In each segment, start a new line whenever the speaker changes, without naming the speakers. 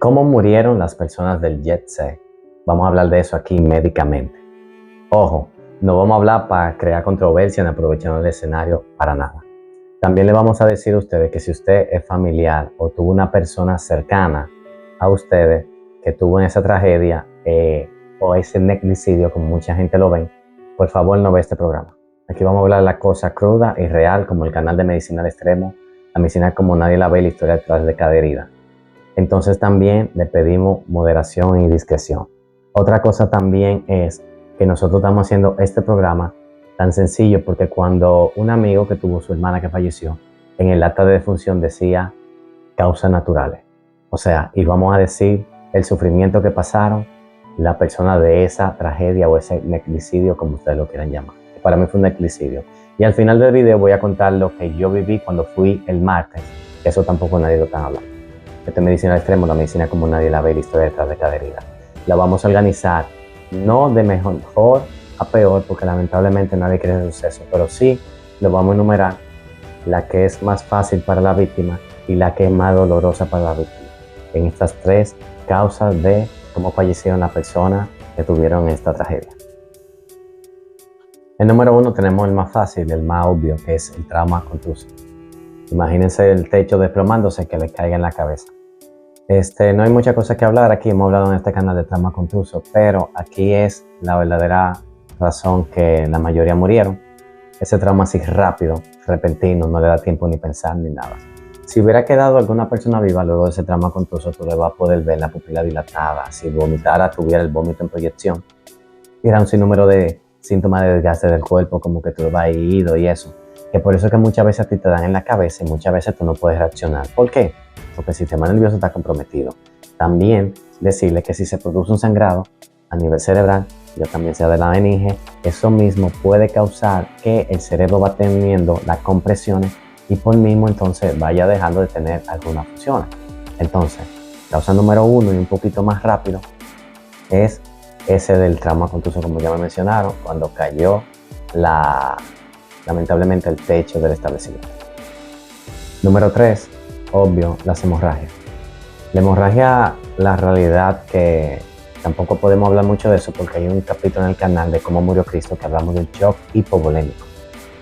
¿Cómo murieron las personas del Jet Set? Vamos a hablar de eso aquí médicamente. Ojo, no vamos a hablar para crear controversia ni aprovechando el escenario para nada. También le vamos a decir a ustedes que si usted es familiar o tuvo una persona cercana a ustedes que tuvo en esa tragedia o ese neglicidio, como mucha gente lo ve, por favor no ve este programa. Aquí vamos a hablar de la cosa cruda y real, como el canal de Medicina al Extremo, la medicina como nadie la ve, la historia detrás de cada herida. Entonces también le pedimos moderación y discreción. Otra cosa también es que nosotros estamos haciendo este programa tan sencillo porque cuando un amigo que tuvo su hermana que falleció, en el acta de defunción decía causas naturales. O sea, y vamos a decir el sufrimiento que pasaron la persona de esa tragedia o ese neglicidio, como ustedes lo quieran llamar. Para mí fue un neglicidio. Y al final del video voy a contar lo que yo viví cuando fui el martes, que eso tampoco nadie lo está hablando. Esta medicina al extremo, la medicina como nadie la ve, la historia detrás de cada herida. La vamos a organizar no de mejor a peor, porque lamentablemente nadie quiere ese suceso, pero sí lo vamos a enumerar la que es más fácil para la víctima y la que es más dolorosa para la víctima. En estas tres causas de cómo fallecieron las personas que tuvieron esta tragedia. El número 1 tenemos el más fácil, el más obvio, que es el trauma contuso. Imagínense el techo desplomándose que le caiga en la cabeza. No hay mucha cosa que hablar aquí, hemos hablado en este canal de trauma contuso, pero aquí es la verdadera razón que la mayoría murieron. Ese trauma así rápido, repentino, no le da tiempo ni pensar ni nada. Si hubiera quedado alguna persona viva luego de ese trauma contuso, tú le vas a poder ver la pupila dilatada, si vomitara, tuviera el vómito en proyección. Y era un sinnúmero de síntomas de desgaste del cuerpo, como que tú vas ido y eso. Que por eso es que muchas veces a ti te dan en la cabeza y muchas veces tú no puedes reaccionar. ¿Por qué? Porque el sistema nervioso está comprometido. También decirle que si se produce un sangrado a nivel cerebral, ya también sea de la meninge, eso mismo puede causar que el cerebro va teniendo las compresiones y por mismo entonces vaya dejando de tener algunas funciones. Entonces, causa número 1 y un poquito más rápido es ese del trauma contuso, como ya me mencionaron, cuando cayó lamentablemente el techo del establecimiento. Número 3, obvio, las hemorragias. La hemorragia, la realidad que tampoco podemos hablar mucho de eso porque hay un capítulo en el canal de cómo murió Cristo que hablamos del shock hipovolémico.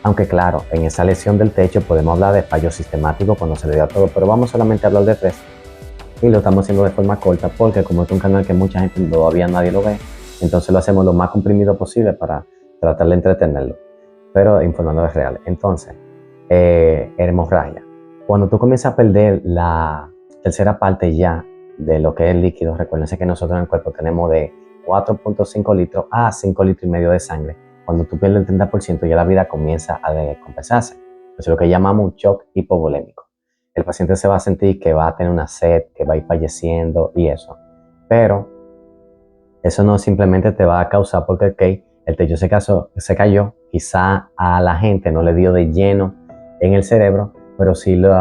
Aunque claro, en esa lesión del techo podemos hablar de fallo sistemático cuando se le dio todo, pero vamos solamente a hablar de 3 y lo estamos haciendo de forma corta porque como es un canal que mucha gente todavía nadie lo ve, entonces lo hacemos lo más comprimido posible para tratar de entretenerlo, pero informando de real. Entonces, hemorragia. Cuando tú comienzas a perder la tercera parte ya de lo que es el líquido, recuérdense que nosotros en el cuerpo tenemos de 4.5 litros a 5 litros y medio de sangre. Cuando tú pierdes el 30% ya la vida comienza a descompensarse. Eso es lo que llamamos un shock hipovolémico. El paciente se va a sentir que va a tener una sed, que va a ir falleciendo y eso. Pero eso no simplemente te va a causar porque el techo se cayó, quizá a la gente no le dio de lleno en el cerebro, pero sí lo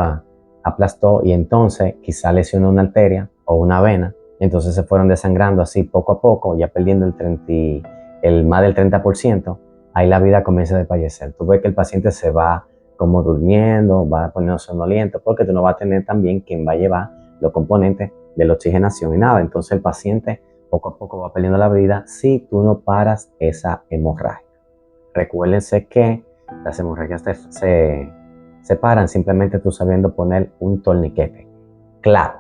aplastó y entonces quizá lesionó una arteria o una vena, entonces se fueron desangrando así poco a poco, ya perdiendo el más del 30%, ahí la vida comienza a desfallecer. Tú ves que el paciente se va como durmiendo, va poniendo somnoliento, porque tú no vas a tener también quien va a llevar los componentes de la oxigenación y nada, entonces el paciente poco a poco va perdiendo la vida si tú no paras esa hemorragia. Recuérdense que las hemorragias se paran simplemente tú sabiendo poner un torniquete. Claro,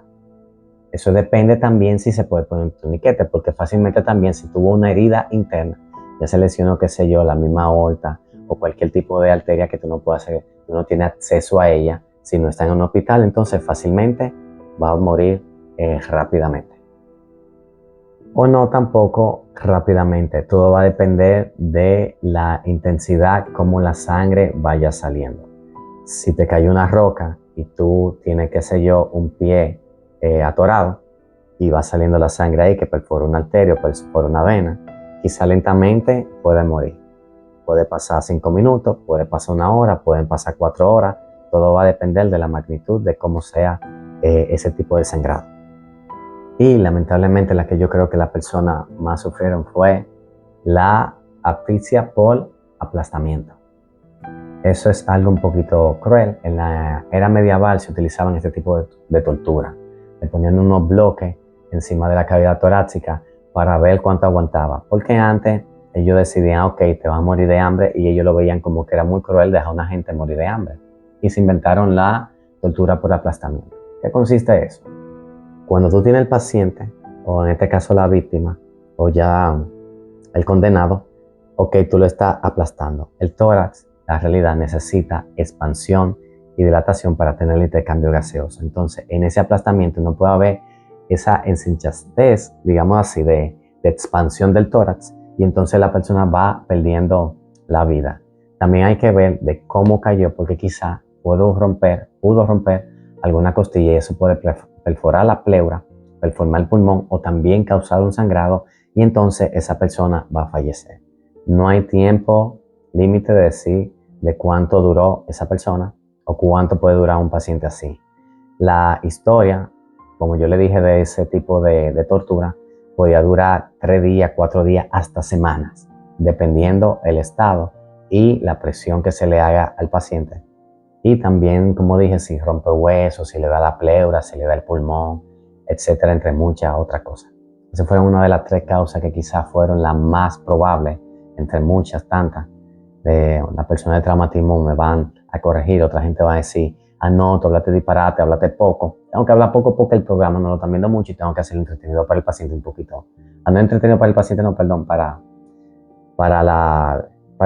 eso depende también si se puede poner un torniquete, porque fácilmente también si tuvo una herida interna, ya se lesionó, qué sé yo, la misma aorta o cualquier tipo de arteria que tú no puedas hacer, tú no tienes acceso a ella, si no está en un hospital, entonces fácilmente va a morir rápidamente. O no tampoco rápidamente, todo va a depender de la intensidad, cómo la sangre vaya saliendo. Si te cayó una roca y tú tienes, qué sé yo, un pie atorado y va saliendo la sangre ahí que perfora una arteria o perfora una vena, quizá lentamente puede morir. Puede pasar 5 minutos, puede pasar 1 hora, pueden pasar 4 horas, todo va a depender de la magnitud de cómo sea ese tipo de sangrado. Y lamentablemente la que yo creo que las personas más sufrieron fue la asfixia por aplastamiento. Eso es algo un poquito cruel. En la era medieval se utilizaban este tipo de tortura. Le ponían unos bloques encima de la cavidad torácica para ver cuánto aguantaba. Porque antes ellos decidían, ok, te vas a morir de hambre, y ellos lo veían como que era muy cruel dejar a una gente morir de hambre. Y se inventaron la tortura por aplastamiento. ¿Qué consiste eso? Cuando tú tienes el paciente, o en este caso la víctima, o ya el condenado, ok, tú lo estás aplastando. El tórax, la realidad, necesita expansión y dilatación para tener el intercambio gaseoso. Entonces, en ese aplastamiento no puede haber esa ensanchez, digamos así, de expansión del tórax, y entonces la persona va perdiendo la vida. También hay que ver de cómo cayó, porque quizá pudo romper alguna costilla, y eso puede perforar la pleura, perforar el pulmón, o también causar un sangrado, y entonces esa persona va a fallecer. No hay tiempo límite de decir de cuánto duró esa persona o cuánto puede durar un paciente así. La historia, como yo le dije, de ese tipo de tortura, podía durar 3 días, 4 días, hasta semanas, dependiendo el estado y la presión que se le haga al paciente. Y también, como dije, si rompe huesos, si le da la pleura, si le da el pulmón, etcétera, entre muchas otras cosas. Esas fueron una de las 3 causas que quizás fueron las más probables, entre muchas tantas. De la persona de traumatismo me van a corregir, otra gente va a decir, ah no, tú hablaste disparate, hablaste poco. Tengo que hablar poco porque el programa no lo están viendo mucho, y tengo que hacerlo entretenido para el paciente un poquito. No entretenido para el paciente, no, perdón, para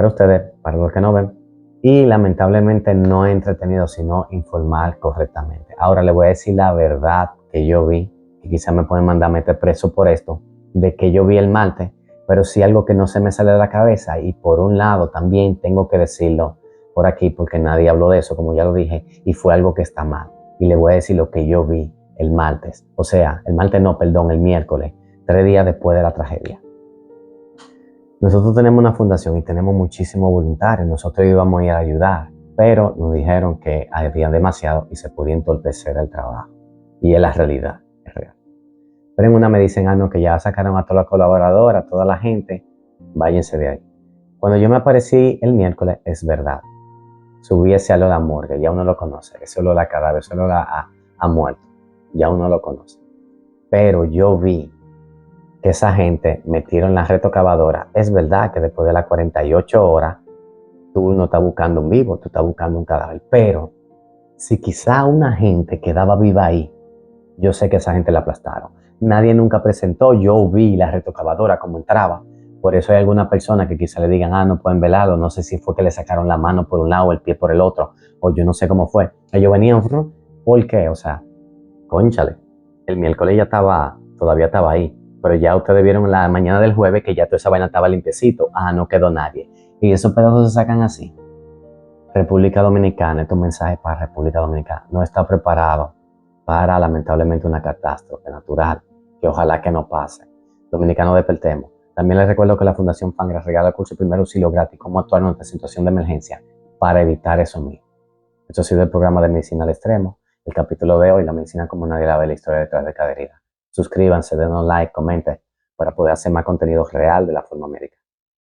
ustedes, para los que no ven. Y lamentablemente no entretenido, sino informar correctamente. Ahora le voy a decir la verdad que yo vi, y quizás me pueden mandar a meter preso por esto, de que yo vi el martes, pero sí algo que no se me sale de la cabeza, y por un lado también tengo que decirlo por aquí porque nadie habló de eso, como ya lo dije, y fue algo que está mal. Y le voy a decir lo que yo vi el martes, o sea, el martes no, perdón, el miércoles, 3 días después de la tragedia. Nosotros tenemos una fundación y tenemos muchísimos voluntarios. Nosotros íbamos a ir a ayudar, pero nos dijeron que había demasiado y se podía entorpecer el trabajo. Y es la realidad, es real. Pero en una me dicen, ah, no, que ya sacaron a toda la colaboradora, a toda la gente, váyanse de ahí. Cuando yo me aparecí el miércoles, es verdad, subí ese olor a morgue, ya uno lo conoce, ese olor a cadáver, ese olor a muerto, ya uno lo conoce. Pero yo vi que esa gente metieron la retocavadora. Es verdad que después de las 48 horas, tú no estás buscando un vivo, tú estás buscando un cadáver. Pero si quizá una gente quedaba viva ahí, yo sé que esa gente la aplastaron. Nadie nunca presentó, yo vi la retocavadora como entraba. Por eso hay alguna persona que quizá le digan, ah, no pueden velarlo. No sé si fue que le sacaron la mano por un lado, el pie por el otro, o yo no sé cómo fue. Ellos venían, ¿por qué? O sea, cónchale, el miércoles ya todavía estaba ahí. Pero ya ustedes vieron la mañana del jueves que ya toda esa vaina estaba limpiecito. Ah, no quedó nadie. Y esos pedazos se sacan así. República Dominicana, estos mensajes para República Dominicana, no está preparado para lamentablemente una catástrofe natural, que ojalá que no pase. Dominicanos, despertemos. También les recuerdo que la Fundación FANGRA regala el curso de primer auxilio gratis, cómo actuar en esta situación de emergencia para evitar eso mismo. Esto ha sido el programa de Medicina al Extremo, el capítulo de hoy, la medicina como nadie la ve, la historia detrás de cada herida. Suscríbanse, den un like, comenten para poder hacer más contenido real de la forma médica.